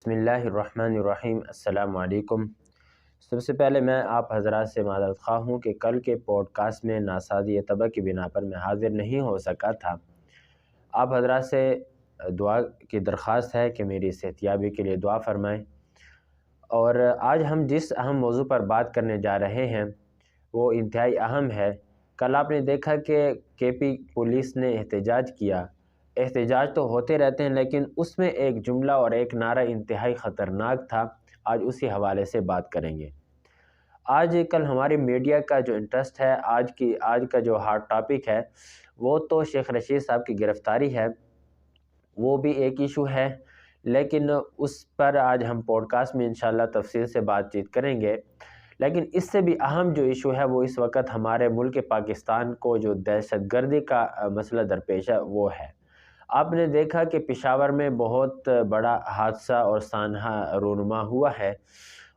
بسم اللہ الرحمن الرحیم۔ السلام علیکم۔ سب سے پہلے میں آپ حضرات سے معذرت خواہ ہوں کہ کل کے پوڈ کاسٹ میں ناسازی طبع کی بنا پر میں حاضر نہیں ہو سکا تھا۔ آپ حضرات سے دعا کی درخواست ہے کہ میری صحتیابی کے لیے دعا فرمائیں۔ اور آج ہم جس اہم موضوع پر بات کرنے جا رہے ہیں وہ انتہائی اہم ہے۔ کل آپ نے دیکھا کہ کے پی پولیس نے احتجاج کیا۔ احتجاج تو ہوتے رہتے ہیں لیکن اس میں ایک جملہ اور ایک نعرہ انتہائی خطرناک تھا۔ آج اسی حوالے سے بات کریں گے۔ آج کل ہماری میڈیا کا جو انٹرسٹ ہے، آج کا جو ہارٹ ٹاپک ہے وہ تو شیخ رشید صاحب کی گرفتاری ہے۔ وہ بھی ایک ایشو ہے لیکن اس پر آج ہم پوڈ کاسٹ میں انشاءاللہ تفصیل سے بات چیت کریں گے۔ لیکن اس سے بھی اہم جو ایشو ہے وہ اس وقت ہمارے ملک پاکستان کو جو دہشت گردی کا مسئلہ درپیش ہے وہ ہے۔ آپ نے دیکھا کہ پشاور میں بہت بڑا حادثہ اور سانحہ رونما ہوا ہے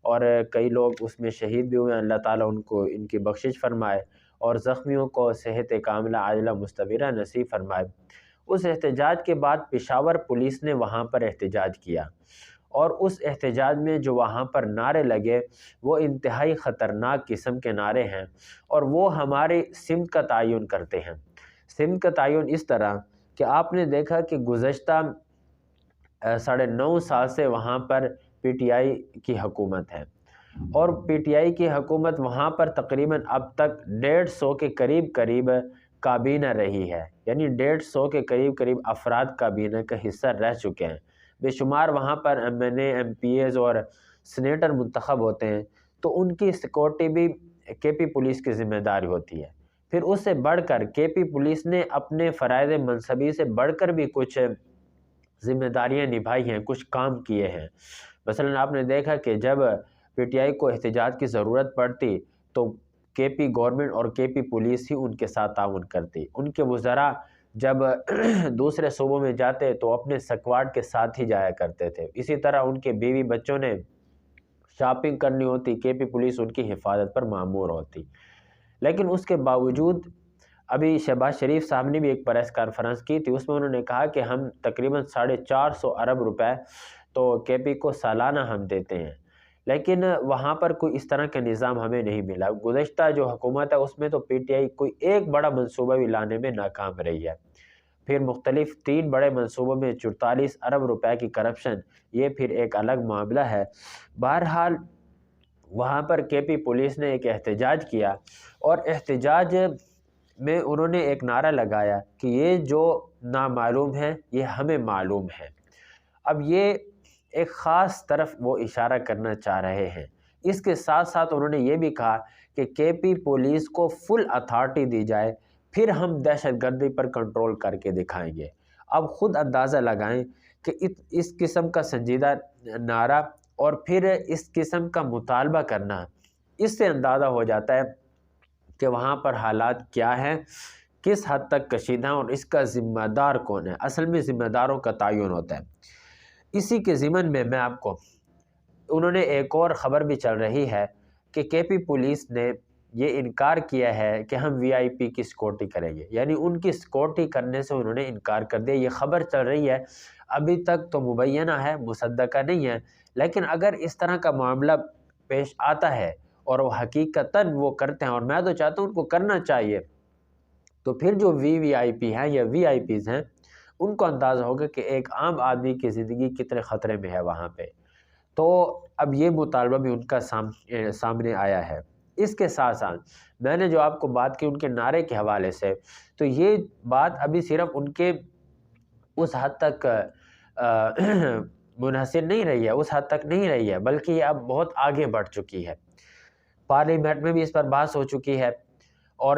اور کئی لوگ اس میں شہید بھی ہوئے ہیں۔ اللہ تعالیٰ ان کی بخشش فرمائے اور زخمیوں کو صحت کاملہ عاجلہ مستمرہ نصیب فرمائے۔ اس احتجاج کے بعد پشاور پولیس نے وہاں پر احتجاج کیا اور اس احتجاج میں جو وہاں پر نعرے لگے وہ انتہائی خطرناک قسم کے نعرے ہیں اور وہ ہماری سمت کا تعین کرتے ہیں۔ سمت کا تعین اس طرح کہ آپ نے دیکھا کہ گزشتہ 9.5 سال سے وہاں پر پی ٹی آئی کی حکومت ہے اور پی ٹی آئی کی حکومت وہاں پر تقریباً اب تک 150 کے قریب کابینہ رہی ہے، یعنی 150 کے قریب افراد کابینہ کا حصہ رہ چکے ہیں۔ بے شمار وہاں پر ایم این اے، ایم پی ایز اور سینیٹر منتخب ہوتے ہیں تو ان کی سیکورٹی بھی کے پی پولیس کی ذمہ داری ہوتی ہے۔ پھر اس سے بڑھ کر کے پی پولیس نے اپنے فرائض منصبی سے بڑھ کر بھی کچھ ذمہ داریاں نبھائی ہیں، کچھ کام کیے ہیں۔ مثلا آپ نے دیکھا کہ جب پی ٹی آئی کو احتجاج کی ضرورت پڑتی تو کے پی گورنمنٹ اور کے پی پولیس ہی ان کے ساتھ تعاون کرتی۔ ان کے وزراء جب دوسرے صوبوں میں جاتے تو اپنے سکواڈ کے ساتھ ہی جایا کرتے تھے۔ اسی طرح ان کے بیوی بچوں نے شاپنگ کرنی ہوتی، کے پی پولیس ان کی حفاظت پر مامور ہوتی۔ لیکن اس کے باوجود ابھی شہباز شریف صاحب نے بھی ایک پریس کانفرنس کی تھی، اس میں انہوں نے کہا کہ ہم تقریباً 450 ارب روپے تو کے پی کو سالانہ ہم دیتے ہیں، لیکن وہاں پر کوئی اس طرح کا نظام ہمیں نہیں ملا۔ گزشتہ جو حکومت ہے اس میں تو پی ٹی آئی کوئی ایک بڑا منصوبہ بھی لانے میں ناکام رہی ہے۔ پھر مختلف 3 بڑے منصوبوں میں 44 ارب روپے کی کرپشن، یہ پھر ایک الگ معاملہ ہے۔ بہرحال وہاں پر کے پی پولیس نے ایک احتجاج کیا اور احتجاج میں انہوں نے ایک نعرہ لگایا کہ یہ جو نامعلوم ہے یہ ہمیں معلوم ہے۔ اب یہ ایک خاص طرف وہ اشارہ کرنا چاہ رہے ہیں۔ اس کے ساتھ ساتھ انہوں نے یہ بھی کہا کہ کے پی پولیس کو فل اتھارٹی دی جائے، پھر ہم دہشت گردی پر کنٹرول کر کے دکھائیں گے۔ اب خود اندازہ لگائیں کہ اس قسم کا سنجیدہ نعرہ اور پھر اس قسم کا مطالبہ کرنا، اس سے اندازہ ہو جاتا ہے کہ وہاں پر حالات کیا ہیں، کس حد تک کشیدہ ہیں اور اس کا ذمہ دار کون ہے۔ اصل میں ذمہ داروں کا تعین ہوتا ہے۔ اسی کے ضمن میں آپ کو انہوں نے ایک اور خبر بھی چل رہی ہے کہ کے پی پولیس نے یہ انکار کیا ہے کہ ہم وی آئی پی کی سیکورٹی کریں گے، یعنی ان کی سیکورٹی کرنے سے انہوں نے انکار کر دیا۔ یہ خبر چل رہی ہے، ابھی تک تو مبینہ ہے، مصدقہ نہیں ہے، لیکن اگر اس طرح کا معاملہ پیش آتا ہے اور وہ حقیقتاً وہ کرتے ہیں، اور میں تو چاہتا ہوں ان کو کرنا چاہیے، تو پھر جو وی آئی پی ہیں یا وی آئی پیز ہیں ان کو اندازہ ہوگا کہ ایک عام آدمی کی زندگی کتنے خطرے میں ہے وہاں پہ۔ تو اب یہ مطالبہ بھی ان کا سامنے آیا ہے۔ اس کے ساتھ ساتھ میں نے جو آپ کو بات کی ان کے نعرے کے حوالے سے، تو یہ بات ابھی صرف ان کے اس حد تک منحصر نہیں رہی ہے، اس حد تک نہیں رہی ہے، بلکہ یہ اب بہت آگے بڑھ چکی ہے۔ پارلیمنٹ میں بھی اس پر بحث ہو چکی ہے اور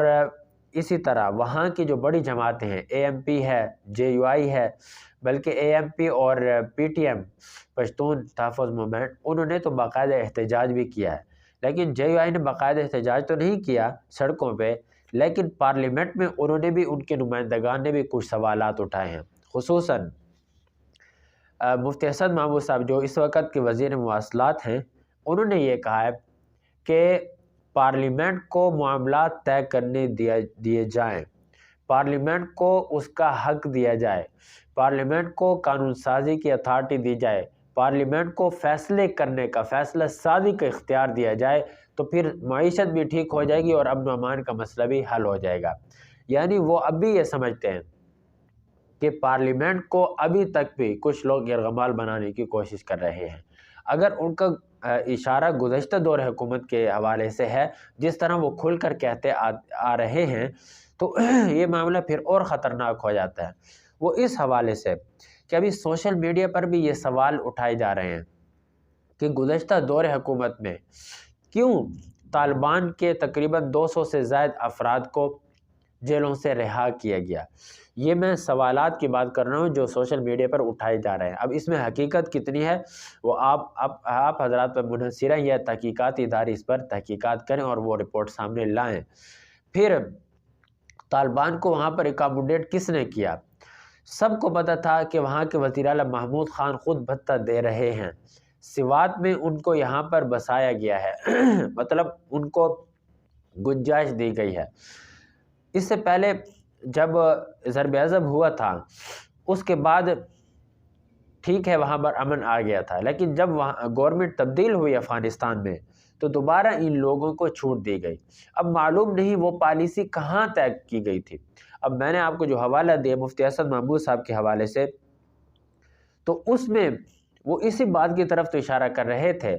اسی طرح وہاں کی جو بڑی جماعتیں ہیں، اے ایم پی ہے، جے یو آئی ہے، بلکہ اے ایم پی اور پی ٹی ایم پشتون تحفظ موومنٹ، انہوں نے تو باقاعدہ احتجاج بھی کیا ہے۔ لیکن جے یو آئی نے باقاعدہ احتجاج تو نہیں کیا سڑکوں پہ، لیکن پارلیمنٹ میں انہوں نے بھی، ان کے نمائندگان نے بھی کچھ سوالات اٹھائے ہیں۔ خصوصاً مفتی حسن محمود صاحب جو اس وقت کے وزیر مواصلات ہیں، انہوں نے یہ کہا ہے کہ پارلیمنٹ کو معاملات طے کرنے دیے جائیں، پارلیمنٹ کو اس کا حق دیا جائے، پارلیمنٹ کو قانون سازی کی اتھارٹی دی جائے، پارلیمنٹ کو فیصلے کرنے کا، فیصلہ سازی کا اختیار دیا جائے تو پھر معیشت بھی ٹھیک ہو جائے گی اور امن و امان کا مسئلہ بھی حل ہو جائے گا۔ یعنی وہ اب بھی یہ سمجھتے ہیں کہ پارلیمنٹ کو ابھی تک بھی کچھ لوگ یرغمال بنانے کی کوشش کر رہے ہیں۔ اگر ان کا اشارہ گزشتہ دور حکومت کے حوالے سے ہے، جس طرح وہ کھل کر کہتے آ رہے ہیں، تو یہ معاملہ پھر اور خطرناک ہو جاتا ہے۔ وہ اس حوالے سے کہ ابھی سوشل میڈیا پر بھی یہ سوال اٹھائے جا رہے ہیں کہ گزشتہ دور حکومت میں کیوں طالبان کے تقریباً 200 سے زائد افراد کو جیلوں سے رہا کیا گیا۔ یہ میں سوالات کی بات کر رہا ہوں جو سوشل میڈیا پر اٹھائے جا رہے ہیں۔ اب اس میں حقیقت کتنی ہے وہ آپ حضرات پر منحصر ہے، یا تحقیقاتی ادارے اس پر تحقیقات کریں اور وہ رپورٹ سامنے لائیں۔ پھر طالبان کو وہاں پر اکاموڈیٹ کس نے کیا؟ سب کو پتہ تھا کہ وہاں کے وزیر اعلیٰ محمود خان خود بھتہ دے رہے ہیں، سوات میں ان کو یہاں پر بسایا گیا ہے مطلب ان کو گنجائش دی گئی ہے۔ اس سے پہلے جب ضرب عضب ہوا تھا اس کے بعد ٹھیک ہے وہاں پر امن آ گیا تھا، لیکن جب وہاں گورنمنٹ تبدیل ہوئی افغانستان میں تو دوبارہ ان لوگوں کو چھوٹ دی گئی۔ اب معلوم نہیں وہ پالیسی کہاں طے کی گئی تھی۔ اب میں نے آپ کو جو حوالہ دیا مفتی اسد محمود صاحب کے حوالے سے، تو اس میں وہ اسی بات کی طرف تو اشارہ کر رہے تھے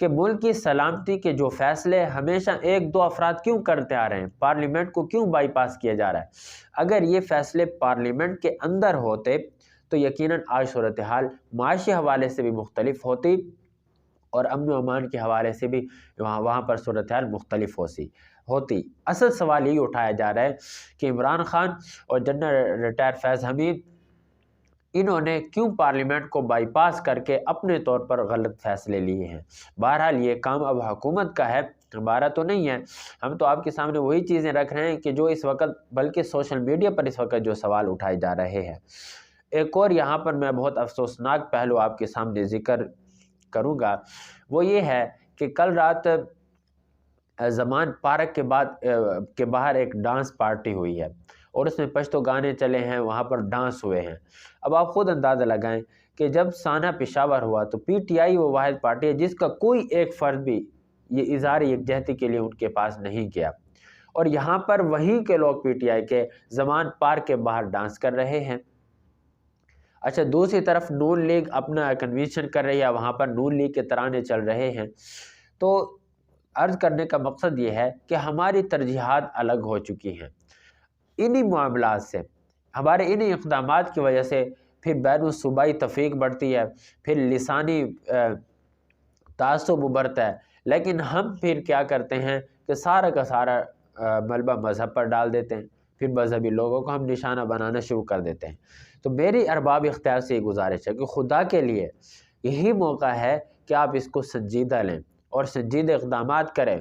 کہ ملک کی سلامتی کے جو فیصلے ہمیشہ ایک دو افراد کیوں کرتے آ رہے ہیں، پارلیمنٹ کو کیوں بائی پاس کیا جا رہا ہے۔ اگر یہ فیصلے پارلیمنٹ کے اندر ہوتے تو یقیناً آج صورتحال معاشی حوالے سے بھی مختلف ہوتی اور امن و امان کے حوالے سے بھی وہاں پر صورتحال مختلف ہوتی۔ اصل سوال یہ اٹھایا جا رہا ہے کہ عمران خان اور جنرل ریٹائر فیض حمید انہوں نے کیوں پارلیمنٹ کو بائی پاس کر کے اپنے طور پر غلط فیصلے لیے ہیں۔ بہرحال یہ کام اب حکومت کا ہے، ہمارا تو نہیں ہے۔ ہم تو آپ کے سامنے وہی چیزیں رکھ رہے ہیں کہ جو اس وقت بلکہ سوشل میڈیا پر اس وقت جو سوال اٹھائے جا رہے ہیں۔ ایک اور یہاں پر میں بہت افسوسناک پہلو آپ کے سامنے ذکر کروں گا، وہ یہ ہے کہ کل رات زمان پارک کے باہر ایک ڈانس پارٹی ہوئی ہے اور اس میں پشتو گانے چلے ہیں، وہاں پر ڈانس ہوئے ہیں۔ اب آپ خود اندازہ لگائیں کہ جب سانحہ پشاور ہوا تو پی ٹی آئی وہ واحد پارٹی ہے جس کا کوئی ایک فرد بھی یہ اظہار یکجہتی کے لیے ان کے پاس نہیں گیا، اور یہاں پر وہیں کے لوگ پی ٹی آئی کے زمان پارک کے باہر ڈانس کر رہے ہیں۔ اچھا، دوسری طرف نون لیگ اپنا کنونشن کر رہی ہے، وہاں پر نون لیگ کے ترانے چل رہے ہیں۔ تو عرض کرنے کا مقصد یہ ہے کہ ہماری ترجیحات الگ ہو چکی ہیں۔ انہی معاملات سے، ہمارے انہی اقدامات کی وجہ سے پھر بین الصوبائی تفریق بڑھتی ہے، پھر لسانی تعصب ابھرتا ہے، لیکن ہم پھر کیا کرتے ہیں کہ سارا کا سارا ملبہ مذہب پر ڈال دیتے ہیں، پھر مذہبی لوگوں کو ہم نشانہ بنانا شروع کر دیتے ہیں۔ تو میری ارباب اختیار سے یہ گزارش ہے کہ خدا کے لیے یہی موقع ہے کہ آپ اس کو سنجیدہ لیں اور سنجیدہ اقدامات کریں،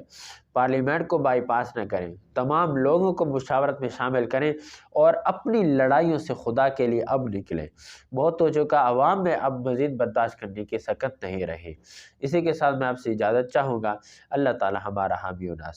پارلیمنٹ کو بائی پاس نہ کریں، تمام لوگوں کو مشاورت میں شامل کریں اور اپنی لڑائیوں سے خدا کے لیے اب نکلیں۔ بہت ہو چکا، عوام میں اب مزید برداشت کرنے کی سکت نہیں رہی۔ اسی کے ساتھ میں آپ سے اجازت چاہوں گا۔ اللہ تعالی ہمارا حامی و ناصر۔